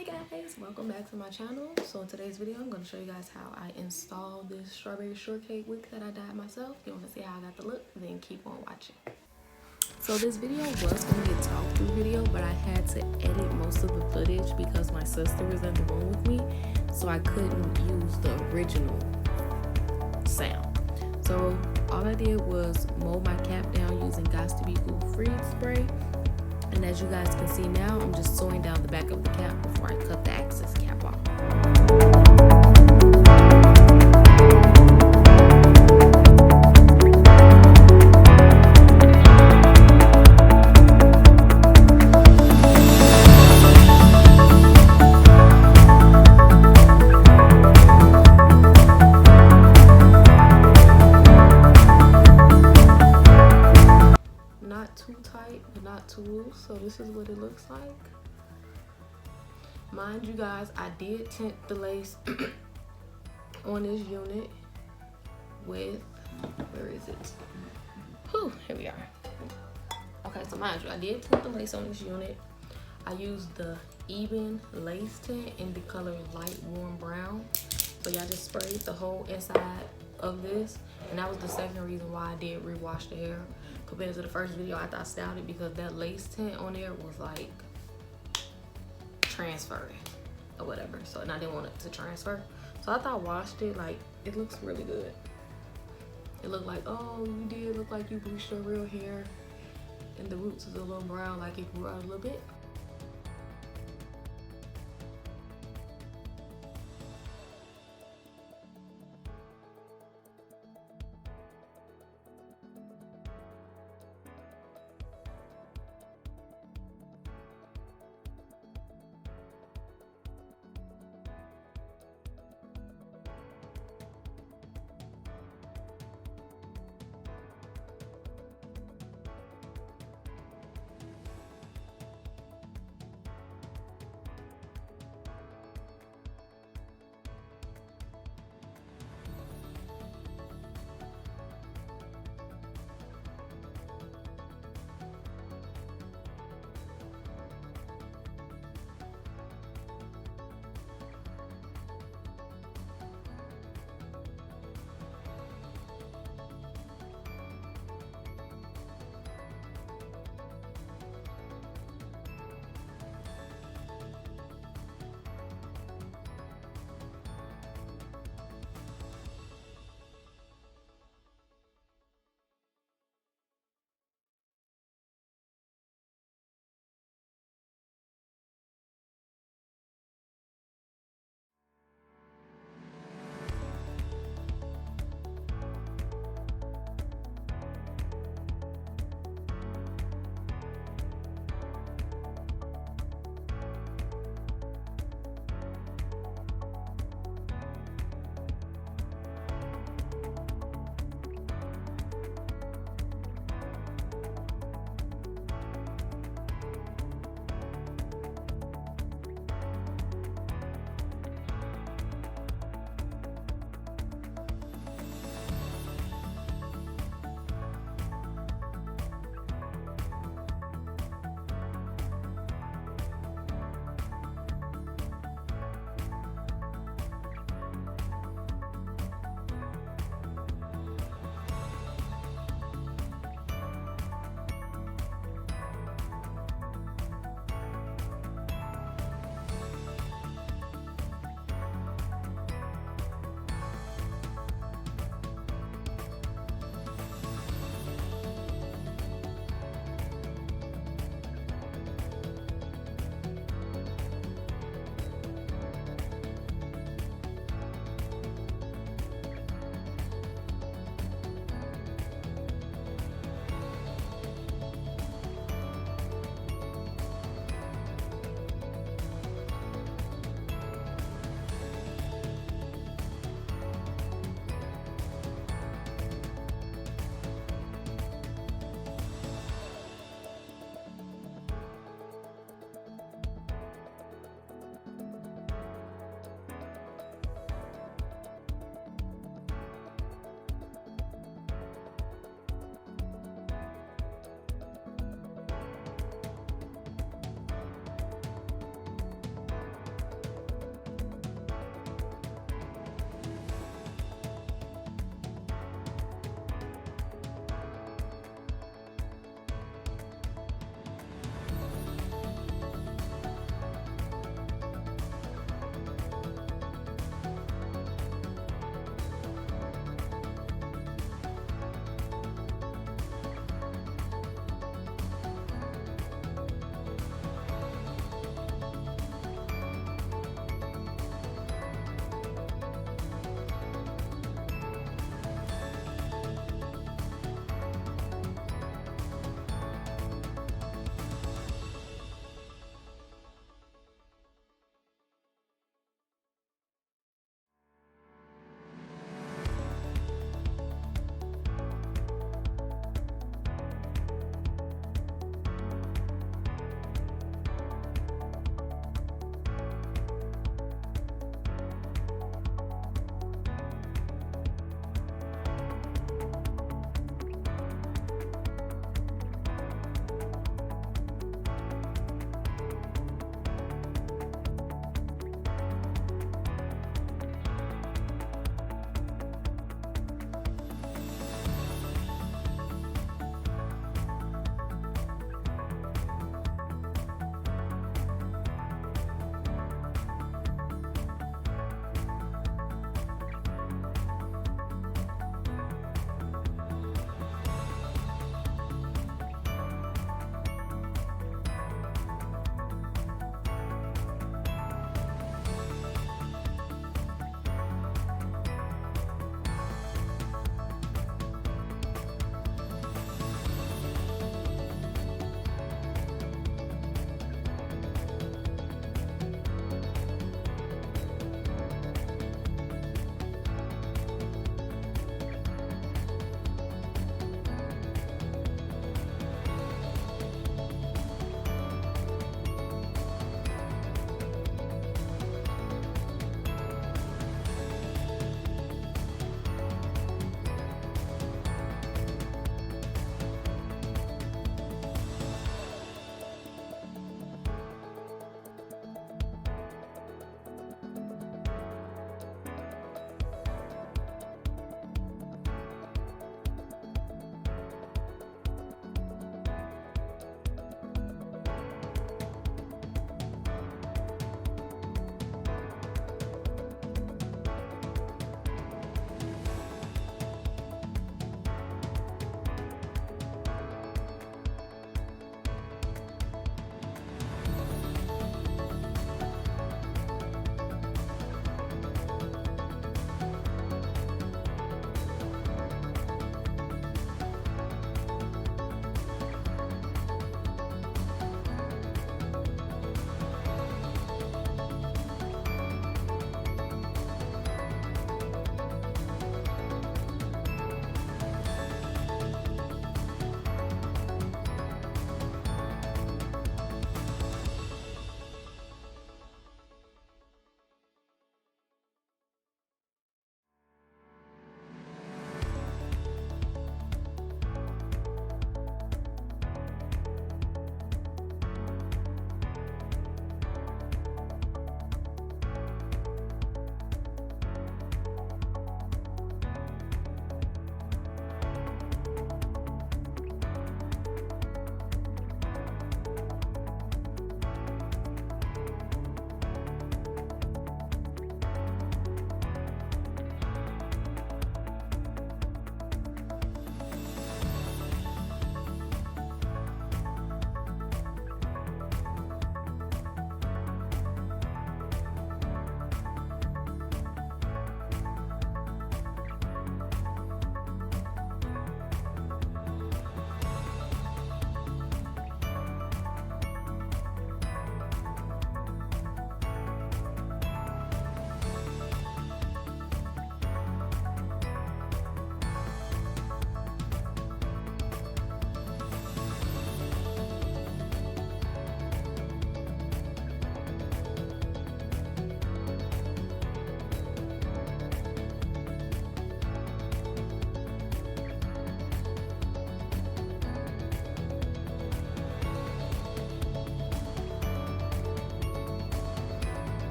Hi guys, welcome back to my channel. So in today's video, I'm going to show you guys how I installed this strawberry shortcake wick that I dyed myself. If you want to see how I got the look, then keep on watching. So this video was going to be a talk through video, but I had to edit most of the footage because my sister was in the room with me, so I couldn't use the original sound. So all I did was mold my cap down using Gots to Be Cool freeze spray. And as you guys can see now, I'm just sewing down the back of the cap before I cut the excess cap off. Not too tight, but not too loose. So this is what it looks like. Mind you guys, I did tint the lace on this unit with, where is it? Whew, here we are. Okay, so mind you, I did tint the lace on this unit. I used the even lace tint in the color light warm brown. So y'all just sprayed the whole inside of this, and that was the second reason why I did rewash the hair compared to the first video. I thought I styled it because that lace tint on there was like transferring or whatever, so, and I didn't want it to transfer, so I thought I washed it. Like, it looks really good. It looked like, oh, you did look like you bleached your real hair and the roots is a little brown, like it grew out a little bit.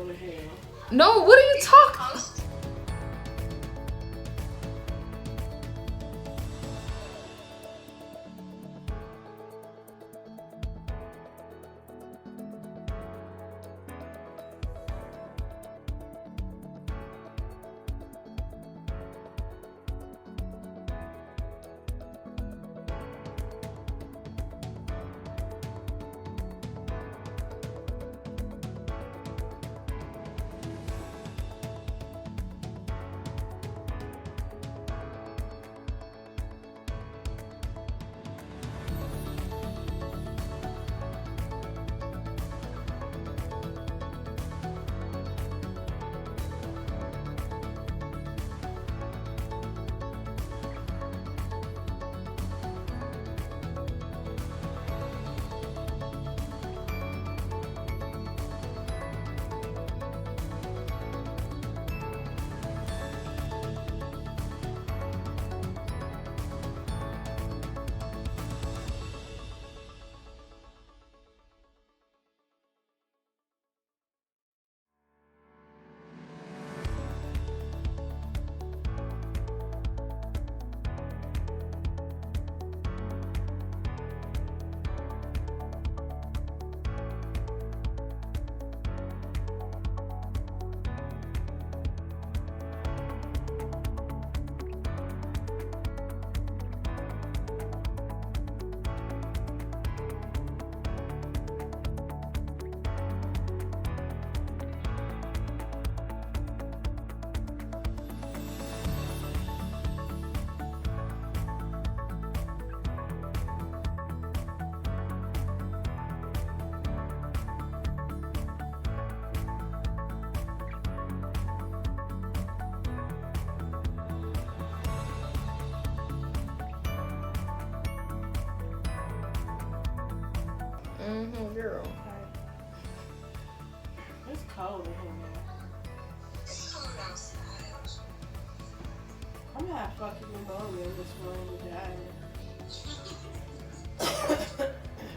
to hell. No, what are you talking? Girl. It's cold in here, man. It's cold outside. I'm gonna have fucking pneumonia in this room today.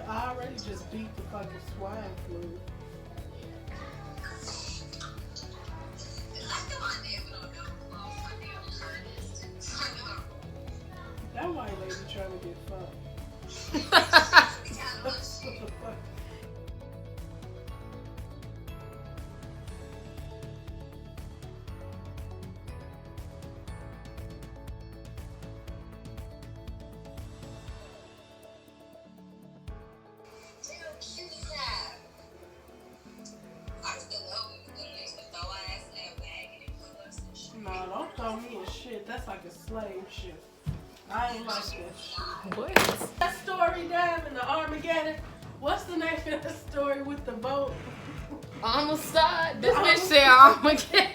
I already just beat the fucking swine flu. That white lady trying to get fucked. What the fuck? No, don't throw me in shit. That's like a slave shit. I ain't like that shit. What? That story down in the Armageddon. What's the name of the story with the boat? Almost died. This bitch said Armageddon.